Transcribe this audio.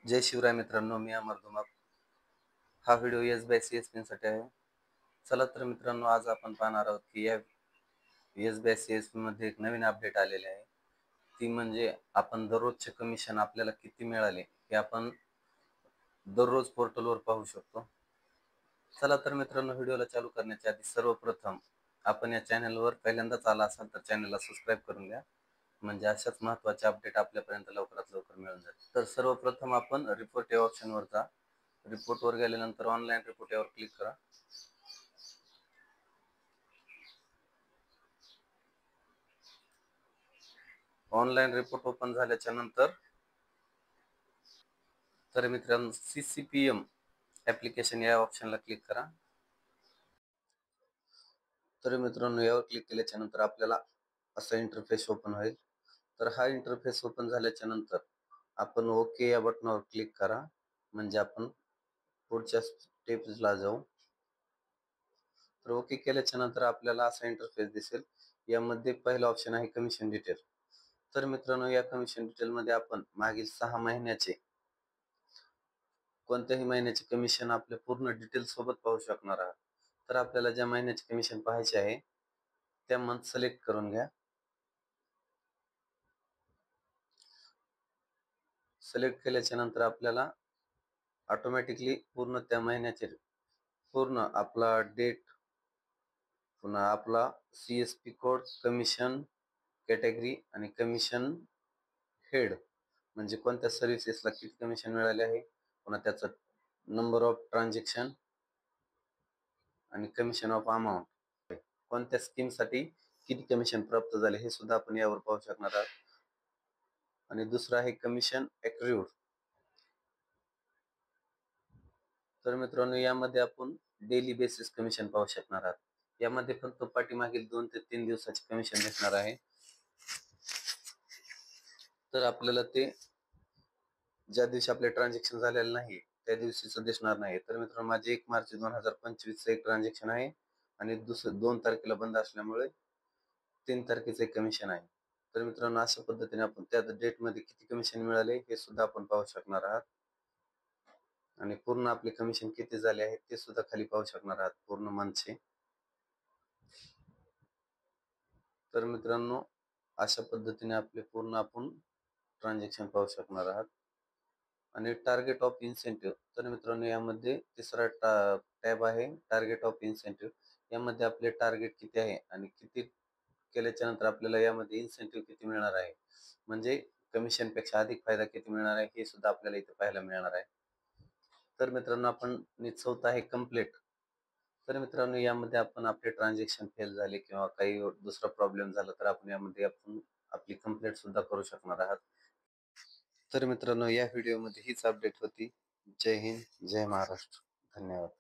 जय शिवराय मित्रांनो, मी अमर धुमाळ. हा video SBI pin साठी आहे. चला तर मित्रांनो, आज आपण पाहणार आहोत की या SBI मध्ये एक नवीन अपडेट आलेले आहे. ती म्हणजे आपण दररोजचे कमिशन आपल्याला किती मिळाले हे आपण दररोज पोर्टलवर पाहू शकतो. चला तर मित्रांनो, व्हिडिओला चालू करण्याच्या आधी सर्वप्रथम आपण या चॅनलवर पहिल्यांदाच आला असाल तर चॅनलला सबस्क्राईब करून घ्या, म्हणजे अशाच महत्त्वाचे अपडेट आपल्यापर्यंत लवकरात लवकर मिळून जातील. तर सर्वप्रथम आपण रिपोर्ट या ऑप्शनवर जा. रिपोर्टवर गेल्यानंतर ऑनलाईन रिपोर्ट यावर क्लिक करा. ऑनलाईन रिपोर्ट ओपन झाल्याच्या नंतर तर मित्रांनो, CCPM ऍप्लिकेशन या ऑप्शनला क्लिक करा. तर मित्रांनो, यावर क्लिक केल्याच्या नंतर आपल्याला असा इंटरफेस ओपन होईल. तर हा इंटरफेस ओपन झाल्याच्या नंतर आपण ओके या बटनावर क्लिक करा, म्हणजे आपण पुढच्या स्टेप्सला जाऊ. तर ओके केल्याच्या नंतर आपल्याला असा इंटरफेस दिसेल. यामध्ये पहिला ऑप्शन आहे कमिशन डिटेल. तर मित्रांनो, या कमिशन डिटेल मध्ये आपण मागील 6 महिन्याचे कोणत्याही महिन्याचे कमिशन आपल्या पूर्ण डिटेल सोबत पाहू शकणार आहात. तर आपल्याला ज्या महिन्याचे कमिशन पाहायचे आहे त्या मंथ सिलेक्ट करून घ्या. सिलेक्ट केल्याच्या नंतर आपल्याला ऑटोमॅटिकली पूर्ण त्या महिन्याचे पूर्ण आपला डेट, पुन्हा आपला CSP कोड, कमिशन कॅटेगरी आणि कमिशन हेड, म्हणजे कोणत्या सर्व्हिसेसला किती कमिशन मिळाले आहे, पुन्हा त्याचा नंबर ऑफ ट्रान्झॅक्शन आणि कमिशन ऑफ अमाउंट, कोणत्या स्कीमसाठी किती कमिशन प्राप्त झाले हे सुद्धा आपण यावर पाहू शकणार आहात. आणि दुसरा आहे कमिशन ॲक्रूड. तर मित्रांनो, यामध्ये आपण डेली बेसिस कमिशन पाहू शकणार आहात. यामध्ये फक्त पाठीमागील 2 ते 3 दिवसाचे कमिशन दिसणार आहे. तर आपल्याला ते ज्या दिवशी आपले ट्रान्झॅक्शन झालेले नाही त्या दिवशीच दिसणार नाही. तर मित्रांनो, माझे 1 मार्च 2025 चे एक ट्रान्झॅक्शन आहे आणि 2 तारखेला बंद असल्यामुळे 3 तारखेचे एक कमिशन आहे. तर मित्रांनो, अशा पद्धतीने आपण त्या डेटमध्ये किती कमिशन मिळाले हे सुद्धा आपण पाहू शकणार आहात. आणि पूर्ण आपले कमिशन किती झाले आहे ते सुद्धा खाली पाहू शकणार आहात पूर्ण मंथचे. तर मित्रांनो, अशा पद्धतीने आपले पूर्ण आपण ट्रान्झॅक्शन पाहू शकणार आहात. आणि टार्गेट ऑफ इन्सेंटिव्ह. तर मित्रांनो, यामध्ये तिसरा टॅब आहे टार्गेट ऑफ इन्सेंटिव्ह. यामध्ये आपले टार्गेट किती आहे आणि किती केल्याच्या नंतर आपल्याला यामध्ये इन्सेंटिव्ह किती मिळणार आहे, म्हणजे कमिशन पेक्षा अधिक फायदा किती मिळणार आहे हे सुद्धा आपल्याला इथे पाहायला मिळणार आहे. तर मित्रांनो, आपण चौथा आहे कंप्लीट. तर मित्रांनो, यामध्ये आपण आपले ट्रान्झॅक्शन फेल झाले किंवा काही दुसरा प्रॉब्लेम झाला तर आपण यामध्ये आपली कंप्लेंट सुद्धा करू शकणार आहात. तर मित्रांनो, या व्हिडिओमध्ये हीच अपडेट होती. जय हिंद, जय महाराष्ट्र. धन्यवाद.